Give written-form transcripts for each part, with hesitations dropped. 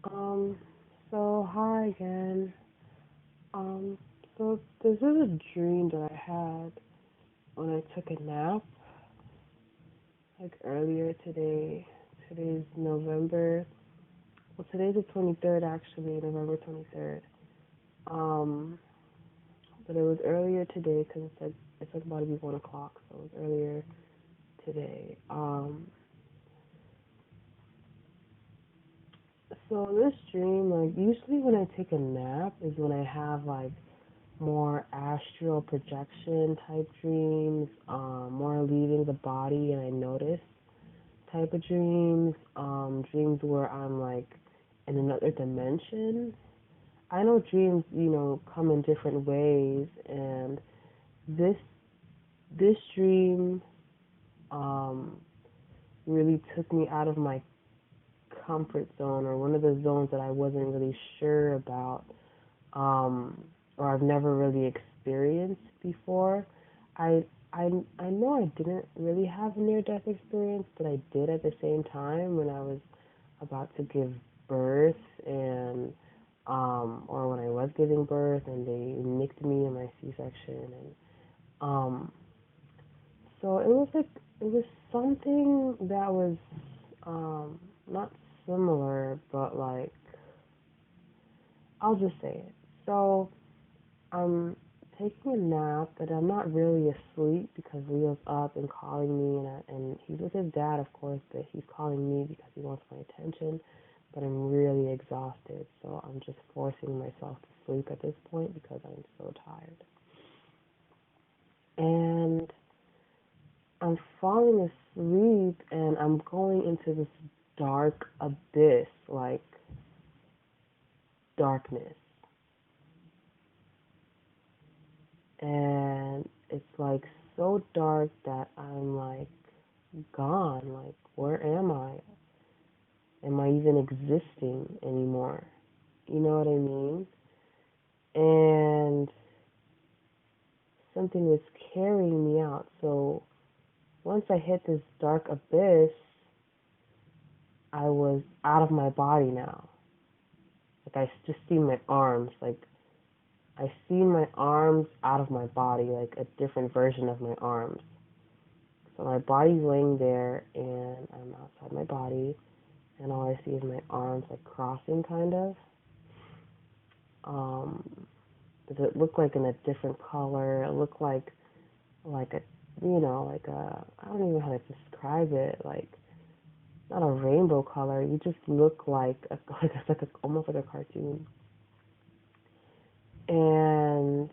Um, hi again. Um, this is a dream that I had when I took a nap, like earlier today. Today's November, well, today's the 23rd actually, November 23rd. Um, but it was earlier today because it's like about to be 1 o'clock, so it was earlier today. So this dream, like usually when I take a nap is when I have like more astral projection type dreams, more leaving the body and I notice type of dreams, dreams where I'm like in another dimension. I know dreams, come in different ways, and this this dream um, really took me out of my comfort zone, or one of the zones that I wasn't really sure about, um, or I've never really experienced before. I I know I didn't really have a near death experience, but I did at the same time when I was about to give birth, and or when I was giving birth and they nicked me in my C-section, and um so it was something that was not similar, but like I'll just say it. So I'm taking a nap, but I'm not really asleep because Leo's up and calling me, and he's with his dad, of course, but he's calling me because he wants my attention. But I'm really exhausted, so I'm just forcing myself to sleep at this point because I'm so tired. And I'm falling asleep, and I'm going into this dark abyss, like darkness. And it's like so dark that I'm like gone. Like, where am I? Am I even existing anymore? You know what I mean? And something was carrying me out. So once I hit this dark abyss, I was out of my body now. Like, I just see my arms. Like, I see my arms out of my body, like a different version of my arms. So my body's laying there, and I'm outside my body, and all I see is my arms like crossing, kind of. Um, Does it look like in a different color? It looked like a like a, I don't even know how to describe it. Like, not a rainbow color. You just look like a like a almost like a cartoon. And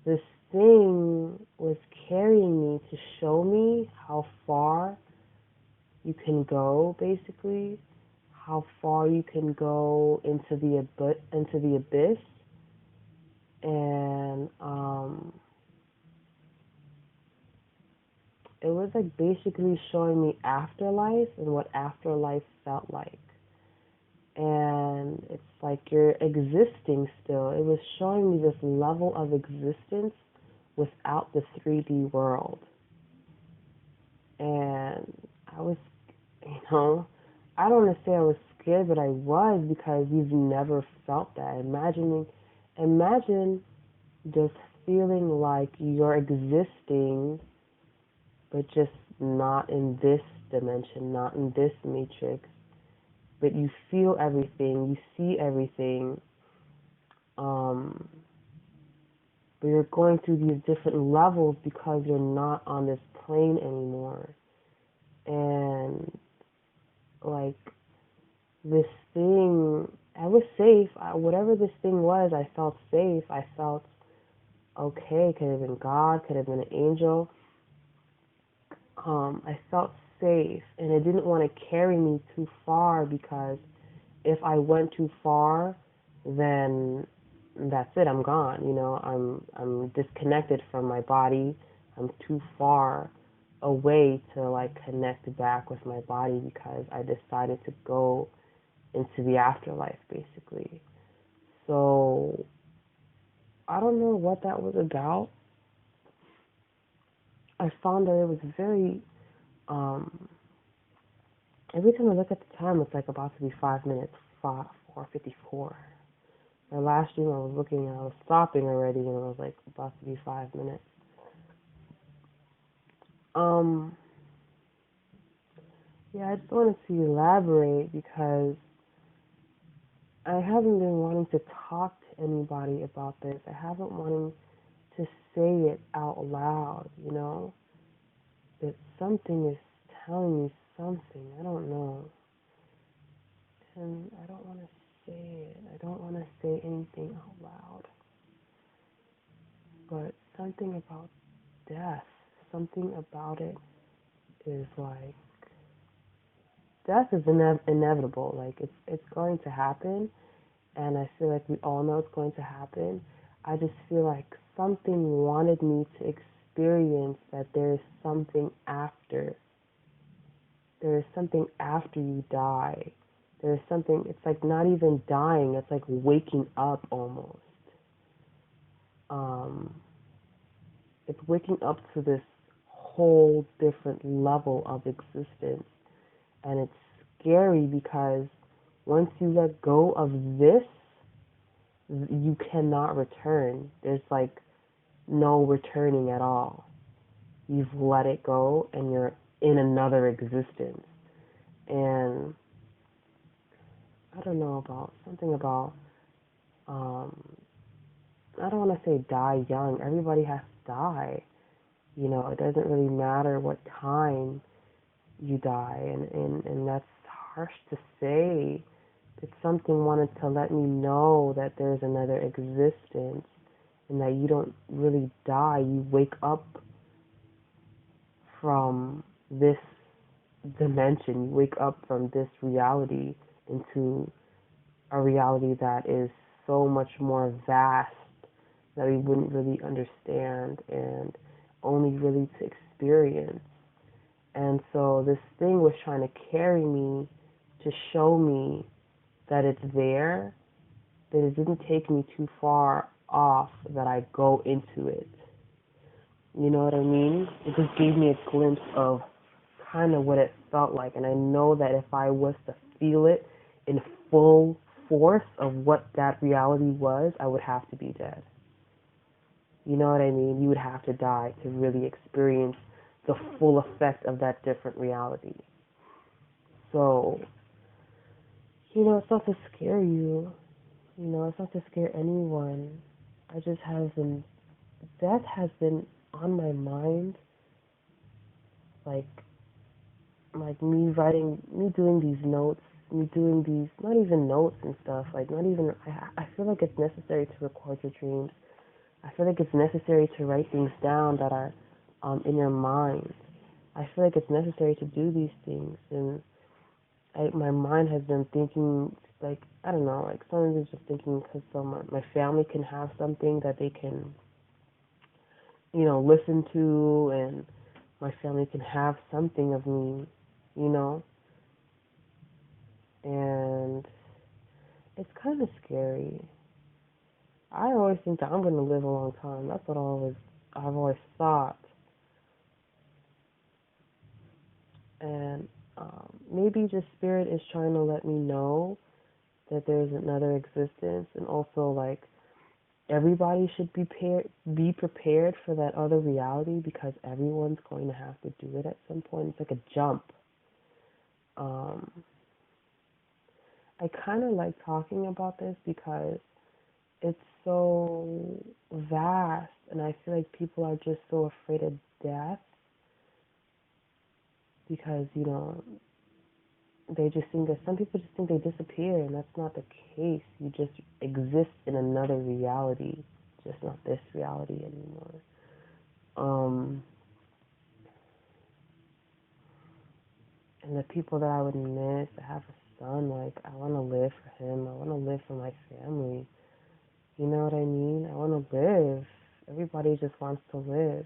this thing was carrying me to show me how far you can go, basically, how far you can go into the abyss, and it was like basically showing me afterlife and what afterlife felt like. And it's like you're existing still. It was showing me this level of existence without the 3D world. And I was, you know, I don't want to say I was scared, but I was, because you've never felt that. Imagine just feeling like you're existing, but just not in this dimension, not in this matrix, but you feel everything, you see everything, um, but you're going through these different levels because you're not on this plane anymore. And like this thing, I was safe. Whatever this thing was, I felt safe. I felt okay. Could have been God, could have been an angel. I felt safe, and it didn't want to carry me too far, because if I went too far, then that's it. I'm gone. I'm disconnected from my body. I'm too far away to like connect back with my body, because I decided to go into the afterlife, basically. So I don't know what that was about. I found that um, Every time I look at the time, it's like about to be 5 minutes, 4:54. My last dream, I was looking and I was stopping already, and it was like about to be 5 minutes. Um, yeah, I just wanted to elaborate because I haven't been wanting to talk to anybody about this. I haven't wanted to say it out loud, you know? That something is telling me something. I don't know. And I don't want to say it. I don't want to say anything out loud. But something about death, something about it is like, death is inevitable. Like, it's going to happen. And I feel like we all know it's going to happen. I just feel like something wanted me to experience that there is something after. There is something after you die. There is something, it's like not even dying, it's like waking up almost. It's waking up to this whole different level of existence. And it's scary because once you let go of this, you cannot return. There's like no returning at all. You've let it go and you're in another existence. And I don't know about something about, I don't want to say die young. Everybody has to die. You know, it doesn't really matter what time you die. And that's harsh to say. It's something wanted to let me know that there's another existence and that you don't really die. You wake up from this dimension. You wake up from this reality into a reality that is so much more vast that we wouldn't really understand and only really to experience. And so this thing was trying to carry me to show me that it's there, that it didn't take me too far off that I go into it. You know what I mean? It just gave me a glimpse of kind of what it felt like. And I know that if I was to feel it in full force of what that reality was, I would have to be dead. You know what I mean? You would have to die to really experience the full effect of that different reality. So, you know, it's not to scare you. You know, it's not to scare anyone. I just haven't, death has been on my mind, like me writing, me doing these notes, me doing these, not even notes and stuff, like not even, I feel like it's necessary to record your dreams. I feel like it's necessary to write things down that are in your mind. I feel like it's necessary to do these things, and my mind has been thinking, like, I don't know, like sometimes it's just thinking because my family can have something that they can, you know, listen to, and my family can have something of me, you know, and it's kind of scary. I always think that I'm going to live a long time. That's what I've always thought. And maybe just spirit is trying to let me know that there's another existence, and also like everybody should be prepared for that other reality because everyone's going to have to do it at some point. It's like a jump. I kind of like talking about this because it's so vast, and I feel like people are just so afraid of death because, you know, they just think that some people just think they disappear, and that's not the case. You just exist in another reality, just not this reality anymore. And the people that I would miss, I have a son, like, I want to live for him. I want to live for my family. You know what I mean? I want to live. Everybody just wants to live.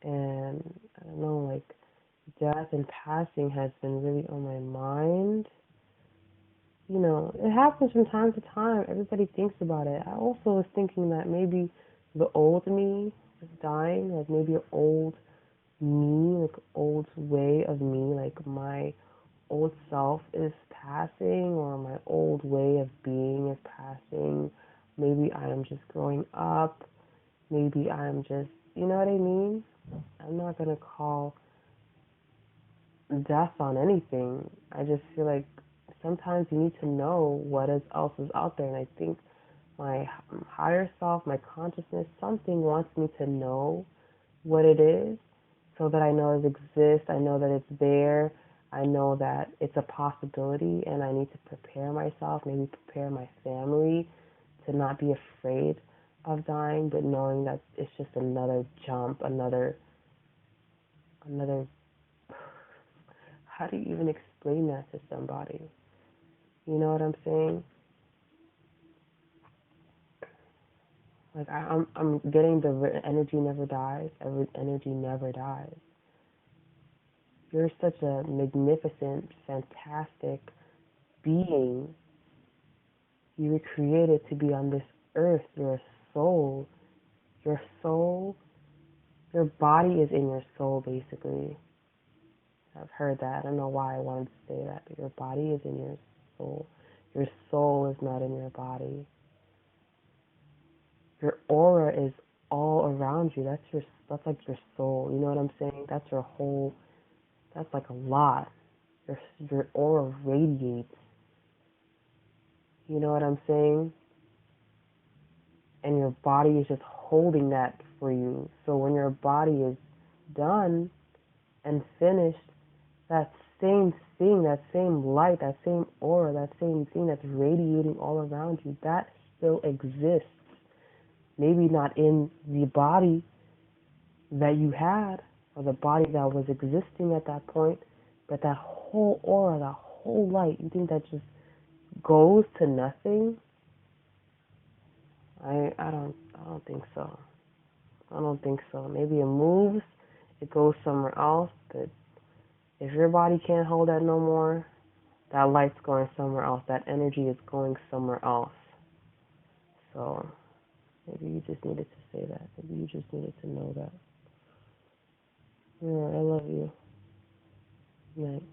And I don't know, like, death and passing has been really on my mind. You know, it happens from time to time. Everybody thinks about it. I also was thinking that maybe the old me is dying, like maybe an old me, like old way of me, like my old self is passing, or my old way of being is passing. Maybe I am just growing up. Maybe I'm just, you know what I mean? I'm not going to call death on anything. I just feel like sometimes you need to know what else is out there. And I think my higher self, my consciousness, something wants me to know what it is so that I know it exists. I know that it's there. I know that it's a possibility, and I need to prepare myself, maybe prepare my family to not be afraid of dying, but knowing that it's just another jump, another, how do you even explain that to somebody? You know what I'm saying? Like I'm getting the energy never dies. Every energy never dies. You're such a magnificent, fantastic being. You were created to be on this earth. You're a soul. Your soul, your body is in your soul, basically. I've heard that. I don't know why I wanted to say that, but your body is in your soul. Your soul is not in your body. Your aura is all around you. That's like your soul. You know what I'm saying? That's your whole. That's like a lot. Your aura radiates. You know what I'm saying? And your body is just holding that for you. So when your body is done and finished, that same thing, that same light, that same aura, that same thing that's radiating all around you, that still exists. Maybe not in the body that you had, or the body that was existing at that point, but that whole aura, that whole light, you think that just goes to nothing? I don't think so. I don't think so. Maybe it moves, it goes somewhere else, but if your body can't hold that no more, that light's going somewhere else. That energy is going somewhere else. So maybe you just needed to say that. Maybe you just needed to know that. Yeah, I love you. Good night.